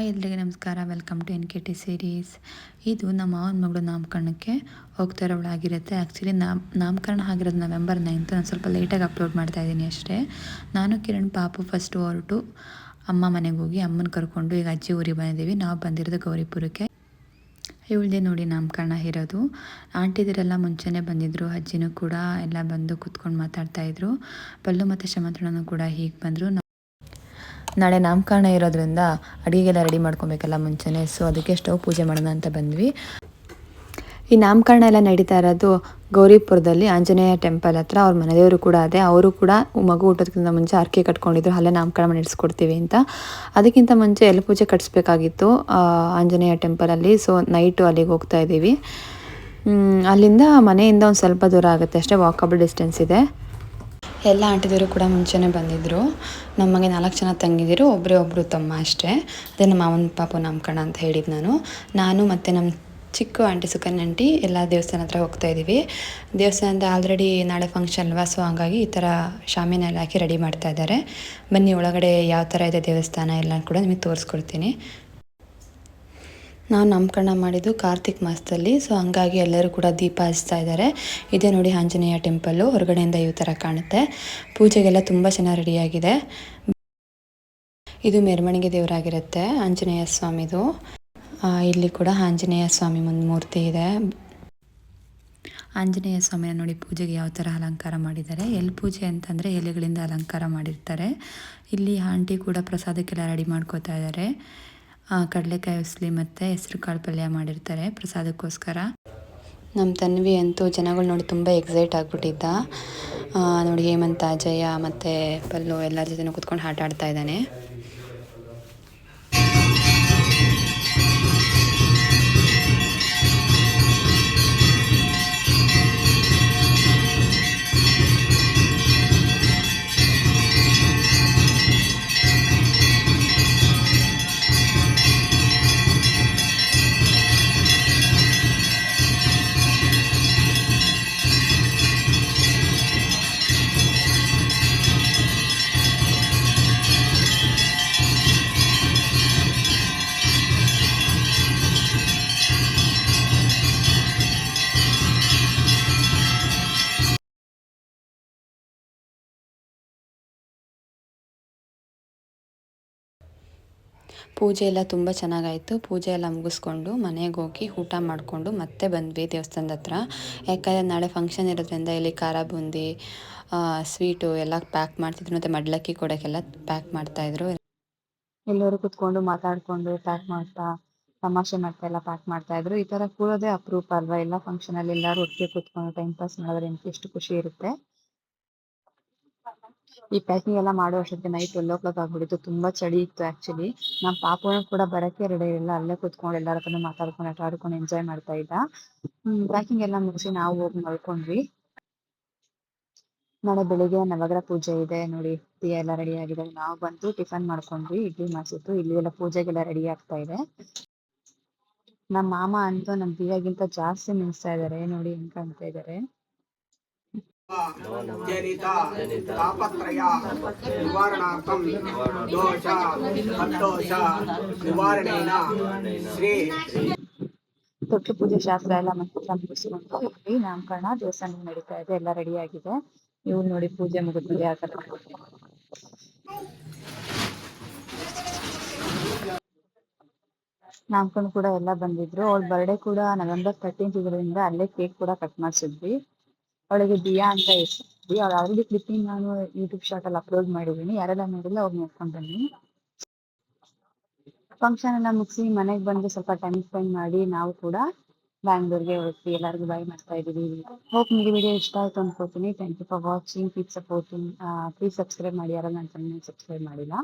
Hi ಎಲ್ರಿಗೆ ನಮಸ್ಕಾರ. Welcome to NKT series. ಇದು ನಮ್ಮ ಮಾವನ ಮಗಳು ನಾಮಕರಣಕ್ಕೆ ಹೋಗ್ತಾ ಇರೋಳಾಗಿರುತ್ತೆ. ಆ್ಯಕ್ಚುಲಿ ನಾಮಕರಣ ಆಗಿರೋದು November 9th. ನಾನು ಸ್ವಲ್ಪ ಲೇಟಾಗಿ ಅಪ್ಲೋಡ್ ಮಾಡ್ತಾ ಇದ್ದೀನಿ ಅಷ್ಟೇ. ನಾನು ಕಿರಣ್ ಪಾಪು ಫಸ್ಟು ಹೊರಟು ಅಮ್ಮ ಮನೆಗೆ ಹೋಗಿ ಅಮ್ಮನ ಕರ್ಕೊಂಡು ಈಗ ಅಜ್ಜಿ ಊರಿಗೆ ಬಂದಿದ್ದೀವಿ. ನಾವು ಬಂದಿರೋದು ಗೌರಿಪುರಕ್ಕೆ. ಇವಳದೇ ನೋಡಿ ನಾಮಕರಣ ಇರೋದು. ಆಂಟಿದಿರೆಲ್ಲ ಮುಂಚೆನೇ ಬಂದಿದ್ದರು. ಅಜ್ಜಿನೂ ಕೂಡ ಎಲ್ಲ ಬಂದು ಕೂತ್ಕೊಂಡು ಮಾತಾಡ್ತಾಯಿದ್ರು. ಪಲ್ಲು ಮತ್ತು ಶಮಂತ್ರಣ್ಣನೂ ಕೂಡ ಹೀಗೆ ಬಂದರು. ನಾಳೆ ನಾಮಕರಣ ಇರೋದ್ರಿಂದ ಅಡುಗೆಗೆಲ್ಲ ರೆಡಿ ಮಾಡ್ಕೊಬೇಕಲ್ಲ ಮುಂಚೆನೇ. ಸೊ ಅದಕ್ಕೆ ಸ್ಟವ್ ಪೂಜೆ ಮಾಡೋಣ ಅಂತ ಬಂದ್ವಿ. ಈ ನಾಮಕರಣ ಎಲ್ಲ ನಡೀತಾ ಇರೋದು ಗೌರಿಪುರದಲ್ಲಿ ಆಂಜನೇಯ ಟೆಂಪಲ್ ಹತ್ರ. ಅವ್ರ ಮನೆದೇವರು ಕೂಡ ಅದೇ. ಅವರು ಕೂಡ ಮಗು ಹುಟ್ಟೋದಕ್ಕಿಂತ ಮುಂಚೆ ಹರಕೆ ಕಟ್ಕೊಂಡಿದ್ರು, ಅಲ್ಲೇ ನಾಮಕರಣ ನಡೆಸ್ಕೊಡ್ತೀವಿ ಅಂತ. ಅದಕ್ಕಿಂತ ಮುಂಚೆ ಎಲ್ಲಿ ಪೂಜೆ ಕಟ್ಟಿಸ್ಬೇಕಾಗಿತ್ತು ಆಂಜನೇಯ ಟೆಂಪಲಲ್ಲಿ. ಸೊ ನೈಟು ಅಲ್ಲಿಗೆ ಹೋಗ್ತಾ ಇದ್ದೀವಿ. ಅಲ್ಲಿಂದ ಮನೆಯಿಂದ ಒಂದು ಸ್ವಲ್ಪ ದೂರ ಆಗುತ್ತೆ ಅಷ್ಟೇ, ವಾಕಬಲ್ ಡಿಸ್ಟೆನ್ಸ್ ಇದೆ. ಎಲ್ಲ ಆಂಟಿದಿರು ಕೂಡ ಮುಂಚೆನೇ ಬಂದಿದ್ದರು. ನಮಗೆ 4 ಜನ ತಂಗಿದಿರು, ಒಬ್ಬರು ತಮ್ಮ ಅಷ್ಟೇ. ಅದೇ ನಮ್ಮ ಮಾವನ ಪಾಪು ನಾಮಕರಣ ಅಂತ ಹೇಳಿದ್ದು ನಾನು ಮತ್ತು ನಮ್ಮ ಚಿಕ್ಕ ಆಂಟಿ ಸುಕನ್ಯ ಆಂಟಿ ಎಲ್ಲ ದೇವಸ್ಥಾನ ಹತ್ರ ಹೋಗ್ತಾ ಇದ್ದೀವಿ. ದೇವಸ್ಥಾನದ ಆಲ್ರೆಡಿ ನಾಳೆ ಫಂಕ್ಷನ್ ಅಲ್ವಾ, ಸೊ ಹಾಗಾಗಿ ಈ ಥರ ಶಾಮಿನೆಲ್ಲ ಹಾಕಿ ರೆಡಿ ಮಾಡ್ತಾ ಇದ್ದಾರೆ. ಬನ್ನಿ ಒಳಗಡೆ ಯಾವ ಥರ ಇದೆ ದೇವಸ್ಥಾನ ಎಲ್ಲ ಕೂಡ ನಿಮಗೆ ತೋರಿಸ್ಕೊಡ್ತೀನಿ. ನಾವು ನಾಮಕರಣ ಮಾಡಿದ್ದು ಕಾರ್ತಿಕ್ ಮಾಸದಲ್ಲಿ. ಸೊ ಹಂಗಾಗಿ ಎಲ್ಲರೂ ಕೂಡ ದೀಪ ಹಚ್ತಾ ಇದ್ದಾರೆ. ಇದೇ ನೋಡಿ ಆಂಜನೇಯ ಟೆಂಪಲ್ಲು. ಹೊರಗಡೆಯಿಂದ ಈ ಥರ ಕಾಣುತ್ತೆ. ಪೂಜೆಗೆಲ್ಲ ತುಂಬ ಚೆನ್ನಾಗಿ ರೆಡಿಯಾಗಿದೆ. ಇದು ಮೆರವಣಿಗೆ ದೇವರಾಗಿರುತ್ತೆ, ಆಂಜನೇಯ ಸ್ವಾಮಿದು. ಇಲ್ಲಿ ಕೂಡ ಆಂಜನೇಯ ಸ್ವಾಮಿ ಒಂದು ಮೂರ್ತಿ ಇದೆ. ಆಂಜನೇಯ ಸ್ವಾಮಿನ ನೋಡಿ ಪೂಜೆಗೆ ಯಾವ ಥರ ಅಲಂಕಾರ ಮಾಡಿದ್ದಾರೆ. ಎಲ್ಲಿ ಪೂಜೆ ಅಂತಂದರೆ ಎಲೆಗಳಿಂದ ಅಲಂಕಾರ ಮಾಡಿರ್ತಾರೆ. ಇಲ್ಲಿ ಆಂಟಿ ಕೂಡ ಪ್ರಸಾದಕ್ಕೆಲ್ಲ ರೆಡಿ ಮಾಡ್ಕೋತಾ ಇದ್ದಾರೆ. ಕಡಲೆಕಾಯಿ ಉಸ್ಲಿ ಮತ್ತು ಹೆಸರು ಕಾಳು ಪಲ್ಯ ಮಾಡಿರ್ತಾರೆ ಪ್ರಸಾದಕ್ಕೋಸ್ಕರ. ನಮ್ಮ ತನ್ವಿ ಅಂತೂ ಜನಗಳು ನೋಡಿ ತುಂಬ ಎಕ್ಸೈಟ್ ಆಗಿಬಿಟ್ಟಿದ್ದ. ನೋಡಿ ಹೇಮಂತ, ಜಯ ಮತ್ತು ಪಲ್ಲು ಎಲ್ಲರ ಜೊತೆ ಕೂತ್ಕೊಂಡು ಆಟ ಆಡ್ತಾ ಇದ್ದಾನೆ. ಪೂಜೆ ಎಲ್ಲ ತುಂಬ ಚೆನ್ನಾಗಾಯಿತು. ಪೂಜೆ ಎಲ್ಲ ಮುಗಿಸ್ಕೊಂಡು ಮನೆಗೆ ಹೋಗಿ ಊಟ ಮಾಡಿಕೊಂಡು ಮತ್ತೆ ಬಂದ್ವಿ ದೇವಸ್ಥಾನದ ಹತ್ರ. ಯಾಕಂದರೆ ನಾಳೆ ಫಂಕ್ಷನ್ ಇರೋದ್ರಿಂದ ಇಲ್ಲಿ ಖಾರ ಬೂಂದಿ, ಸ್ವೀಟು ಎಲ್ಲ ಪ್ಯಾಕ್ ಮಾಡ್ತಿದ್ರು ಮತ್ತು ಮಡ್ಲಕ್ಕಿ ಕೊಡೋಕ್ಕೆಲ್ಲ ಪ್ಯಾಕ್ ಮಾಡ್ತಾಯಿದ್ರು. ಎಲ್ಲರೂ ಕೂತ್ಕೊಂಡು ಮಾತಾಡಿಕೊಂಡು ಪ್ಯಾಕ್ ಮಾಡ್ತಾ ತಮಾಷೆ ಮಾಡ್ತಾ ಎಲ್ಲ ಪ್ಯಾಕ್ ಮಾಡ್ತಾಯಿದ್ರು. ಈ ಥರ ಕೂರೋದೇ ಅಪರೂಪ ಅಲ್ವಾ. ಎಲ್ಲ ಫಂಕ್ಷನಲ್ಲಿ ಎಲ್ಲರೂ ಒಟ್ಟಿಗೆ ಕೂತ್ಕೊಂಡು ಟೈಮ್ ಪಾಸ್ ಮಾಡಿದ್ರೆ ಎಷ್ಟು ಖುಷಿ ಇರುತ್ತೆ. ಈ ಪ್ಯಾಕಿಂಗ್ ಎಲ್ಲ ಮಾಡೋ ಅಷ್ಟೊತ್ತಿಗೆ ನೈಟ್ 12 ಆಗ್ಬಿಟ್ಟಿತ್ತು. ತುಂಬ ಚಳಿ ಇತ್ತು ಆ್ಯಕ್ಚುಲಿ. ನಮ್ಮ ಪಾಪುನು ಕೂಡ ಬರೋಕ್ಕೆ ರೆಡಿ ಇಲ್ಲ, ಅಲ್ಲೇ ಕೂತ್ಕೊಂಡು ಎಲ್ಲರ ಹತ್ರನೂ ಮಾತಾಡ್ಕೊಂಡು ಆಟ ಆಡ್ಕೊಂಡು ಎಂಜಾಯ್ ಮಾಡ್ತಾ ಇದ್ದ. ಪ್ಯಾಕಿಂಗ್ ಎಲ್ಲ ಮುಗಿಸಿ ನಾವು ಹೋಗಿ ಮಲ್ಕೊಂಡ್ವಿ. ನಾಳೆ ಬೆಳಿಗ್ಗೆ ನವಗ್ರಹ ಪೂಜೆ ಇದೆ ನೋಡಿ. ಟೀ ಎಲ್ಲ ರೆಡಿ ಆಗಿದೆ. ನಾವು ಬಂದು ಟಿಫನ್ ಮಾಡ್ಕೊಂಡ್ವಿ. ಇಡ್ಲಿ ಮಾಡಿಸಿತ್ತು. ಇಲ್ಲಿ ಎಲ್ಲ ಪೂಜೆಗೆಲ್ಲ ರೆಡಿ ಆಗ್ತಾ ಇದೆ. ನಮ್ಮ ಮಾಮ ಅಂತೂ ನಮ್ಮ ದಿಯಾಗಿಂತ ಜಾಸ್ತಿ ಮಿಂಚ್ತಾ ಇದ್ದಾರೆ. ನೋಡಿ ಹೆಂಗ್ ಕಾಣ್ತಾ ಇದ್ದಾರೆ. ಜನಿತ ತಾಪತ್ರಯ ನಿವಾರಣಾರ್ಥಂ ದೋಷ ಸಂತೋಷ ನಿವಾರಣೇನ ಶ್ರೀ ತೊಟ್ಟು ಪೂಜೆ ಶಾಸ್ತ್ರ ಎಲ್ಲ ಮಂತ್ರ ಮುಗಿಸ್ಕೊಂಡು ಇಲ್ಲಿ ನಾಮಕರಣ ದೇವಸ್ಥಾನ ನಡೀತಾ ಇದೆ. ಎಲ್ಲ ರೆಡಿ ಆಗಿದೆ. ಇವ್ರು ನೋಡಿ ಪೂಜೆ ಮುಗಿದ್ಮೇಲೆ ಯಾವ ತರ ನಾಮಕರಣ ಕೂಡ ಎಲ್ಲ ಬಂದಿದ್ರು. ಅವಳ ಬರ್ಡೇ ಕೂಡ November 13th ಇದರಿಂದ ಅಲ್ಲೇ ಕೇಕ್ ಕೂಡ ಕಟ್ ಮಾಡಿಸಿದ್ವಿ. ಅವಳಿಗೆ ದಿಯಾ ಅಂತ ಹೆಸರಿದ್ವಿ. ಅವಳು ಆಲ್ರೆಡಿ ಕ್ಲಿಪ್ಪಿಂಗ್ ನಾನು ಯೂಟ್ಯೂಬ್ ಶಾರ್ಟ್ ಅಲ್ಲಿ ಅಪ್ಲೋಡ್ ಮಾಡಿದ್ದೀನಿ. ಯಾರೆಲ್ಲ ನೋಡಿಲ್ಲ ಅವ್ರು ನೋಡ್ಕೊಂಡು ಬನ್ನಿ. ಫಂಕ್ಷನ್ ಎಲ್ಲ ಮುಗಿಸಿ ಮನೆಗೆ ಬಂದು ಸ್ವಲ್ಪ ಟೈಮ್ ಸ್ಪೆಂಡ್ ಮಾಡಿ ನಾವು ಕೂಡ ಬ್ಯಾಂಗ್ಳೂರ್ಗೆ ಹೋಗ್ತೀವಿ. ಎಲ್ಲರಿಗೂ ಬಾಯ್ ಮಾಡ್ತಾ ಇದ್ದೀವಿ. ಹೋಪ್ ನಿಮಗೆ ವಿಡಿಯೋ ಇಷ್ಟ ಆಯ್ತು ಅನ್ಕೋತೀನಿ. Thank you for watching. Please supporting. Please subscribe ಮಾಡಿ ಯಾರೆಲ್ಲ ನನ್ನ ಚಾನಲ್ ಸಬ್ಸ್ಕ್ರೈಬ್ ಮಾಡಿಲ್ಲ.